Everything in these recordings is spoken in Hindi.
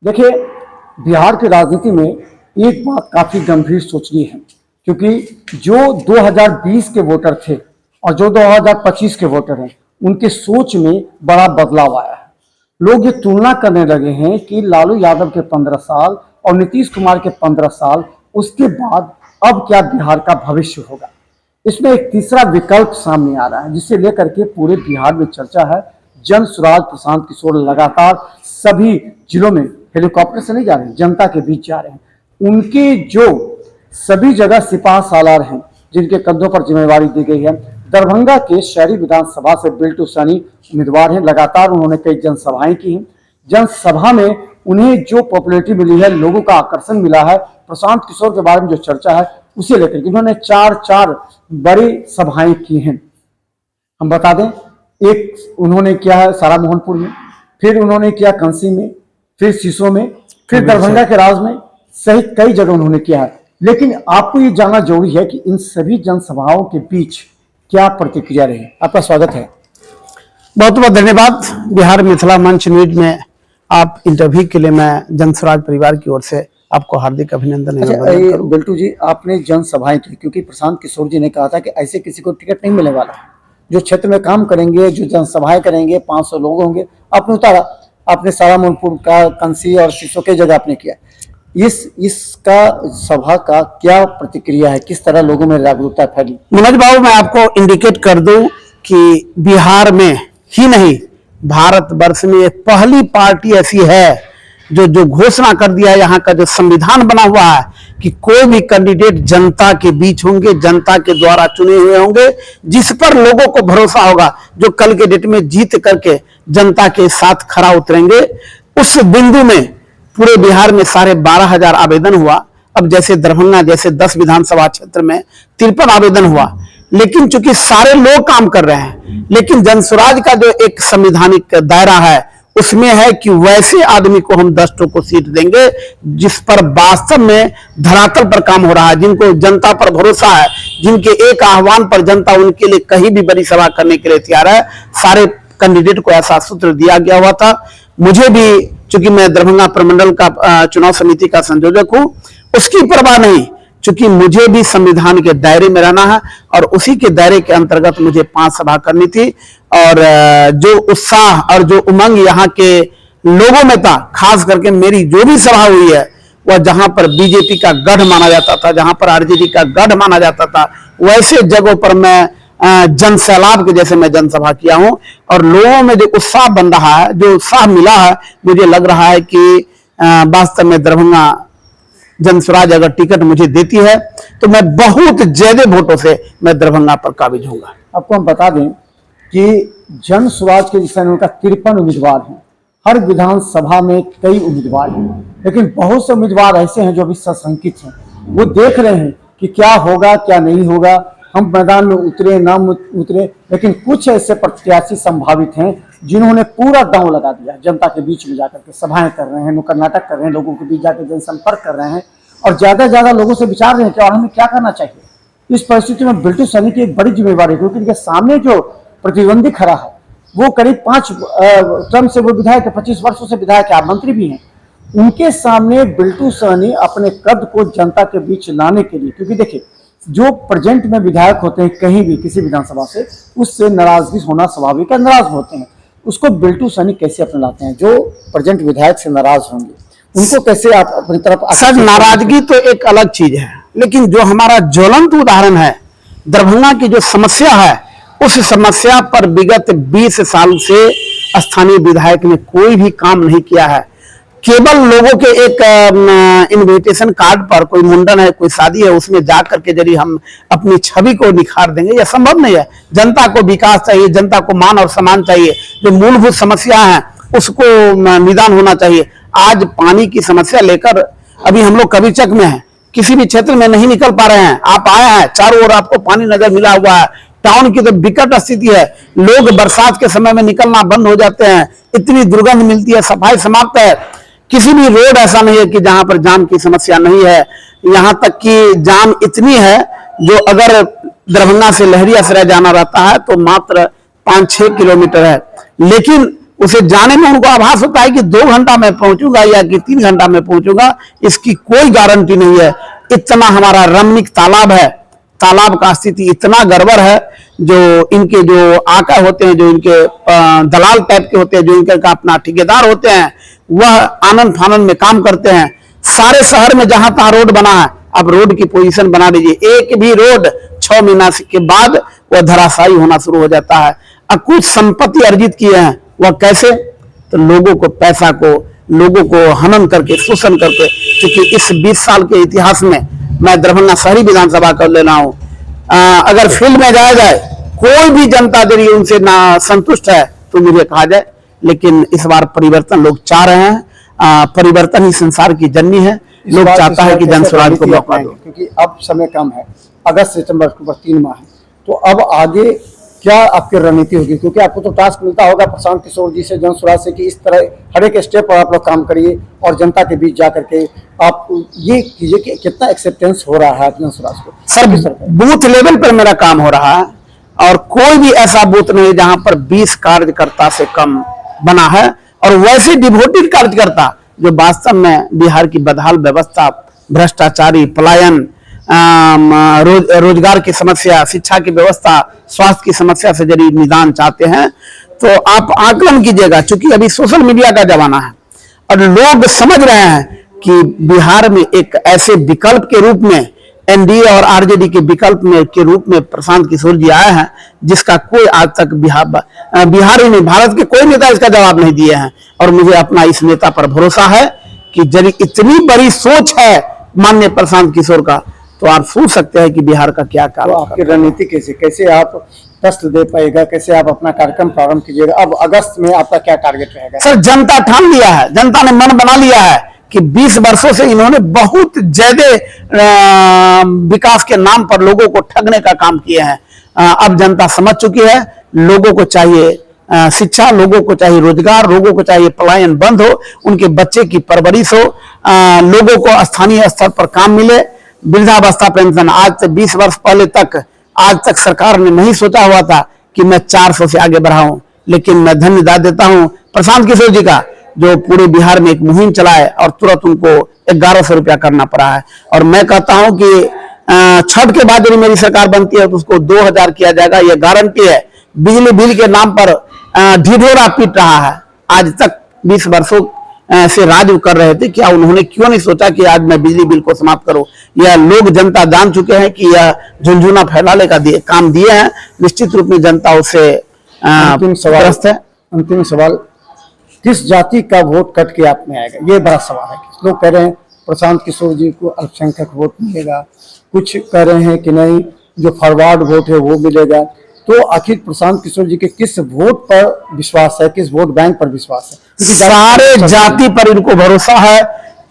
देखिए, बिहार की राजनीति में एक बात काफी गंभीर सोचनी है, क्योंकि जो 2020 के वोटर थे और जो 2025 के वोटर हैं, उनके सोच में बड़ा बदलाव आया है। लोग ये तुलना करने लगे हैं कि लालू यादव के 15 साल और नीतीश कुमार के 15 साल, उसके बाद अब क्या बिहार का भविष्य होगा। इसमें एक तीसरा विकल्प सामने आ रहा है, जिसे लेकर के पूरे बिहार में चर्चा है। जन सुराज प्रशांत किशोर लगातार सभी जिलों में हेलीकॉप्टर से नहीं जा रहे हैं, जनता के बीच जा रहे हैं। उनके जो सभी जगह सिपाह सालार हैं, जिनके कंधों पर जिम्मेवारी दी गई है। दरभंगा के शहरी विधानसभा से बिल्टू सैनी उम्मीदवार हैं। लगातार उन्होंने कई जनसभाएं की हैं। जनसभा में उन्हें जो पॉपुलैरिटी मिली है, लोगों का आकर्षण मिला है, प्रशांत किशोर के बारे में जो चर्चा है उसे लेकर के उन्होंने चार बड़ी सभाएं की हैं। हम बता दें, एक उन्होंने किया है सारा मोहनपुर में, फिर उन्होंने किया कंसी में, फिर सीसो में, फिर दरभंगा के राज में, सहित कई जगह उन्होंने किया है। लेकिन आपको ये जानना जरूरी है कि इन सभी जनसभाओं के बीच क्या प्रतिक्रिया रही। आपका स्वागत है। बहुत बहुत धन्यवाद। बिहार मिथिला मंच न्यूज में आप इंटरव्यू के लिए मैं जनस्वराज परिवार की ओर से आपको हार्दिक अभिनंदन। अच्छा, बिल्टू जी, आपने जनसभाएं की, क्योंकि प्रशांत किशोर जी ने कहा था कि ऐसे किसी को टिकट नहीं मिलने वाला है। जो क्षेत्र में काम करेंगे, जो जनसभाएं करेंगे, 500 लोग होंगे। आपने उतारा, आपने सारा मोहनपुर का, कंसी और सीसो की जगह आपने किया। इसका सभा का क्या प्रतिक्रिया है, किस तरह लोगों में जागरूकता फैली? मनोज बाबू, मैं आपको इंडिकेट कर दूं कि बिहार में ही नहीं, भारत वर्ष में पहली पार्टी ऐसी है जो घोषणा कर दिया है। यहाँ का जो संविधान बना हुआ है कि कोई भी कैंडिडेट जनता के बीच होंगे, जनता के द्वारा चुने हुए होंगे, जिस पर लोगों को भरोसा होगा, जो कल के डेट में जीत करके जनता के साथ खड़ा उतरेंगे। उस बिंदु में पूरे बिहार में 12,500 आवेदन हुआ। अब जैसे दरभंगा जैसे 10 विधानसभा क्षेत्र में 53 आवेदन हुआ, लेकिन चूंकि सारे लोग काम कर रहे हैं, लेकिन जनस्वराज का जो एक संवैधानिक दायरा है उसमें है कि वैसे आदमी को हम 10 को सीट देंगे जिस पर वास्तव में धरातल पर काम हो रहा है, जिनको जनता पर भरोसा है, जिनके एक आह्वान पर जनता उनके लिए कहीं भी बड़ी सभा करने के लिए तैयार है। सारे कैंडिडेट को ऐसा सूत्र दिया गया हुआ था। मुझे भी, चूंकि मैं दरभंगा प्रमंडल का चुनाव समिति का संयोजक हूं, उसकी परवाह नहीं, चूंकि मुझे भी संविधान के दायरे में रहना है और उसी के दायरे के अंतर्गत मुझे 5 सभा करनी थी। और जो उत्साह और जो उमंग यहाँ के लोगों में था, खास करके मेरी जो भी सभा हुई है वह जहां पर बीजेपी का गढ़ माना जाता था, जहां पर आरजेडी का गढ़ माना जाता था, वैसे जगहों पर मैं जन सैलाब के जैसे मैं जनसभा किया हूं। और लोगों में जो उत्साह बन रहा है, जो उत्साह मिला है, मुझे लग रहा है कि वास्तव में दरभंगा जनस्वराज अगर टिकट मुझे देती है तो मैं बहुत ज्यादा वोटों से मैं दरभंगा पर काबिज होऊंगा। आपको हम बता दें कि जन स्वराज के जिसमें उनका 53 उम्मीदवार हैं। हर विधानसभा में कई उम्मीदवार हैं, लेकिन बहुत से उम्मीदवार ऐसे हैं जो अभी सशंकित हैं। वो देख रहे हैं कि क्या होगा क्या नहीं होगा, हम मैदान में उतरे ना उतरे। लेकिन कुछ ऐसे प्रत्याशी संभावित हैं जिन्होंने पूरा दांव लगा दिया, जनता के बीच में जाकर के सभाएं कर रहे हैं, नुक्कड़ नाटक कर रहे हैं, लोगों के बीच जाकर जनसंपर्क कर रहे हैं और ज्यादा से ज्यादा लोगों से विचार रहे हैं कि और हमें क्या करना चाहिए। इस परिस्थिति में बिल्टू सैनी की एक बड़ी जिम्मेवारी है, क्योंकि उनके सामने जो प्रतिद्वंदी खड़ा है वो करीब 5 टर्म से वो विधायक है, 25 वर्षों से विधायक है, आप मंत्री भी हैं। उनके सामने बिल्टू सैनी अपने कद को जनता के बीच लाने के लिए, क्योंकि देखिए जो प्रेजेंट में विधायक होते हैं कहीं भी किसी विधानसभा से, उससे नाराजगी होना स्वाभाविक है, नाराज होते हैं। उसको बिल्टू सैनी कैसे अपने लाते हैं? जो प्रेजेंट विधायक से नाराज होंगे उनको कैसे आप अपनी तरफ? सर, नाराजगी तो एक अलग चीज है, लेकिन जो हमारा ज्वलंत उदाहरण है दरभंगा की जो समस्या है, उस समस्या पर विगत 20 साल से स्थानीय विधायक ने कोई भी काम नहीं किया है। केवल लोगों के एक इनविटेशन कार्ड पर, कोई मुंडन है, कोई शादी है, उसमें जाकर के यदि हम अपनी छवि को निखार देंगे, यह संभव नहीं है। जनता को विकास चाहिए, जनता को मान और सम्मान चाहिए, जो मूलभूत समस्या है उसको निदान होना चाहिए। आज पानी की समस्या लेकर अभी हम लोग कबीरचक में हैं, किसी भी क्षेत्र में नहीं निकल पा रहे हैं। आप आए हैं, चारों ओर आपको पानी नजर मिला हुआ है। टाउन की तो विकट स्थिति है, लोग बरसात के समय में निकलना बंद हो जाते हैं, इतनी दुर्गंध मिलती है, सफाई समाप्त है। किसी भी रोड ऐसा नहीं है कि जहां पर जाम की समस्या नहीं है। यहां तक कि जाम इतनी है जो अगर दरभंगा से लहरियासराय जाना रहता है तो मात्र 5-6 किलोमीटर है, लेकिन उसे जाने में उनको आभास होता है कि 2 घंटा में पहुंचूंगा या कि 3 घंटा में पहुंचूंगा, इसकी कोई गारंटी नहीं है। इतना हमारा रमणीक तालाब है, तालाब का स्थिति इतना गड़बड़ है। जो इनके जो आका होते हैं, जो इनके दलाल टाइप के होते हैं, जो इनके अपना ठेकेदार होते हैं, वह आनंद फानंद में काम करते हैं। सारे शहर में जहां तहां रोड बना है, अब रोड की पोजीशन बना दीजिए, एक भी रोड 6 महीना के बाद वह धराशायी होना शुरू हो जाता है। अब कुछ संपत्ति अर्जित किए हैं, वह कैसे? तो लोगों को, पैसा को, लोगों को हनन करके, शोषण करके। क्योंकि इस 20 साल के इतिहास में मैं दरभंगा शहरी विधानसभा कर ले रहा हूं, अगर फील्ड में जाया जाए, कोई भी जनता यदि उनसे ना संतुष्ट है तो मुझे कहा जाए, लेकिन इस बार परिवर्तन लोग चाह रहे हैं। परिवर्तन ही संसार की जननी है। लोग चाहता है कि जन स्वराज को मौका दो, क्योंकि अब समय कम है, अगस्त सितंबर अक्टूबर 3 माह है, तो अब आगे क्या आपकी रणनीति होगी? क्योंकि आपको तो टास्क मिलता होगा प्रशांत किशोर जी से, जन स्वराज से, कि इस तरह हर एक स्टेप पर आप लोग काम करिए और जनता के बीच जा करके आप ये कीजिए कि कितना एक्सेप्टेंस हो रहा है जन स्वराज को। सर, बूथ लेवल पर मेरा काम हो रहा है और कोई भी ऐसा बूथ नहीं जहां पर 20 कार्यकर्ता से कम बना है, और वैसे डिवोटेड कार्यकर्ता जो वास्तव में बिहार की बदहाल व्यवस्था, भ्रष्टाचारी, पलायन, रोजगार की समस्या, शिक्षा की व्यवस्था, स्वास्थ्य की समस्या से यदि निदान चाहते हैं तो आप आकलन कीजिएगा। चूंकि अभी सोशल मीडिया का जमाना है और लोग समझ रहे हैं कि बिहार में एक ऐसे विकल्प के रूप में, एनडीए और आरजेडी के विकल्प में के रूप में प्रशांत किशोर जी आए हैं, जिसका कोई आज तक बिहार ही नहीं, भारत के कोई नेता इसका जवाब नहीं दिए हैं। और मुझे अपना इस नेता पर भरोसा है कि यदि इतनी बड़ी सोच है माननीय प्रशांत किशोर का, तो आप सोच सकते हैं कि बिहार का क्या काम। तो आपकी रणनीति कैसे आप तस्ल दे पाएगा, कैसे आप अपना कार्यक्रम प्रारंभ कीजिएगा? अब अगस्त में आपका क्या टारगेट रहेगा? सर, जनता ठान लिया है, जनता ने मन बना लिया है कि 20 वर्षों से इन्होंने बहुत ज्यादा विकास के नाम पर लोगों को ठगने का काम किए हैं। अब जनता समझ चुकी है, लोगों को चाहिए शिक्षा, लोगों को चाहिए रोजगार, लोगों को चाहिए पलायन बंद हो, उनके बच्चे की परवरिश हो, लोगों को स्थानीय स्तर पर काम मिले। वृद्धावस्था पेंशन आज से 20 वर्ष पहले तक, आज तक सरकार ने नहीं सोचा हुआ था कि मैं 400 से आगे बढ़ाऊं, लेकिन मैं धन्यवाद देता हूं प्रशांत किशोर जी का, जो पूरे बिहार में एक मुहिम चलाए और तुरंत उनको 1100 रुपया करना पड़ा है। और मैं कहता हूं कि छठ के बाद यदि मेरी सरकार बनती है तो उसको 2000 किया जाएगा, यह गारंटी है। बिजली बिल के नाम पर ढिढोरा पीट रहा है, आज तक 20 वर्षों से राज कर रहे थे, क्या उन्होंने क्यों नहीं सोचा कि आज मैं बिजली बिल को समाप्त करूं? यह लोग, जनता जान चुके हैं कि यह झुनझुना फैलाने का काम दिए हैं। निश्चित रूप में जनता उससे अंतिम सवाल, किस जाति का वोट कट के आप में आएगा? ये बड़ा सवाल है। लोग कह रहे हैं प्रशांत किशोर जी को अल्पसंख्यक वोट मिलेगा, कुछ कह रहे हैं कि नहीं जो फॉरवर्ड वोट है वो मिलेगा। तो आखिर प्रशांत किशोर जी के किस वोट पर विश्वास है, किस वोट बैंक पर विश्वास है? सारे जाति पर इनको भरोसा है,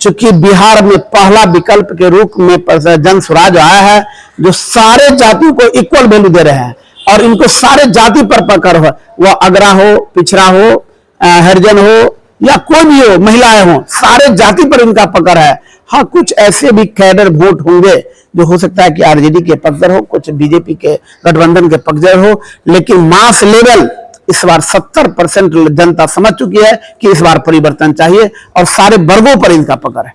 चूंकि बिहार में पहला विकल्प के रूप में जन स्वराज आया है, जो सारे जातियों को इक्वल वैल्यू दे रहे हैं और इनको सारे जाति पर पकड़ हो, वह अगरा हो, पिछड़ा हो, हरिजन हो या कोई भी हो, महिलाएं हो, सारे जाति पर इनका पकड़ है। हाँ, कुछ ऐसे भी कैडर वोट होंगे जो हो सकता है कि आरजेडी के पक्षधर हो, कुछ बीजेपी के गठबंधन के पक्षधर हो, लेकिन मास लेवल इस बार 70% जनता समझ चुकी है कि इस बार परिवर्तन चाहिए और सारे वर्गों पर इनका पकड़ है।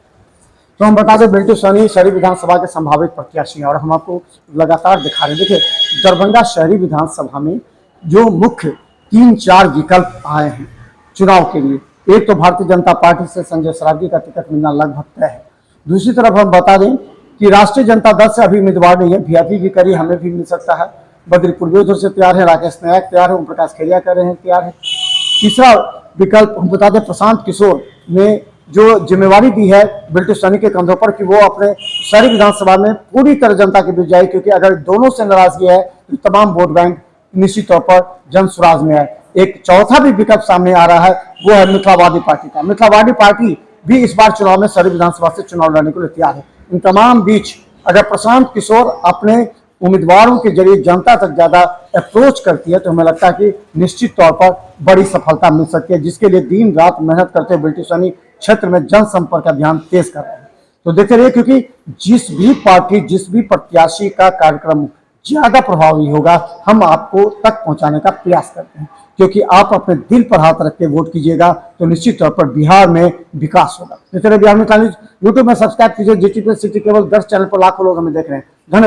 तो हम बता दें, बिल्टू सहनी शहरी विधानसभा के संभावित प्रत्याशी हैं और हम आपको लगातार दिखा रहे हैं। देखिए, दरभंगा शहरी विधानसभा में जो मुख्य 3-4 विकल्प आए हैं चुनाव के लिए, एक तो भारतीय जनता पार्टी से संजय सरावगी का टिकट मिलना लगभग तय है। दूसरी तरफ हम बता दें कि राष्ट्रीय जनता दल से अभी उम्मीदवार नहीं है, वीआईपी भी करी, हमें भी मिल सकता है। बद्री पूर्वी उधर से तैयार है, राकेश नायक तैयार है, ओम प्रकाश खेरिया कह रहे हैं तैयार है। तीसरा विकल्प हम बता दें, प्रशांत किशोर ने जो जिम्मेवारी दी है बिल्टू सहनी के कंधों पर कि वो अपने शहरी विधानसभा में पूरी तरह जनता के बीच जाए, क्योंकि अगर दोनों से नाराजगी है तो तमाम वोट बैंक निश्चित तौर पर जन स्वराज में है। एक चौथा भी विकल्प सामने आ रहा है, वो है मिथिलावादी पार्टी का। मिथिलावादी पार्टी भी इस बार चुनाव में शहरी विधानसभा से चुनाव लड़ने को लिए तैयार है। इन तमाम बीच अगर प्रशांत किशोर अपने उम्मीदवारों के जरिए जनता तक ज्यादा अप्रोच करती है तो हमें लगता है कि निश्चित तौर पर बड़ी सफलता मिल सकती है, जिसके लिए दिन रात मेहनत करते हुए बिल्टू सहनी क्षेत्र में जनसंपर्क अभियान तेज कर रहे हैं। तो देखते रहिए, क्योंकि जिस भी पार्टी, जिस भी प्रत्याशी का कार्यक्रम ज्यादा प्रभावी होगा, हम आपको तक पहुंचाने का प्रयास करते हैं। क्योंकि आप अपने दिल पर हाथ रख के वोट कीजिएगा तो निश्चित तौर पर बिहार में विकास होगा। इस तरह बिहार में यूट्यूब में सब्सक्राइब कीजिए, जीटीपी सिटी केवल 10 चैनल पर लाखों लोग हमें देख रहे हैं। धन्यवाद।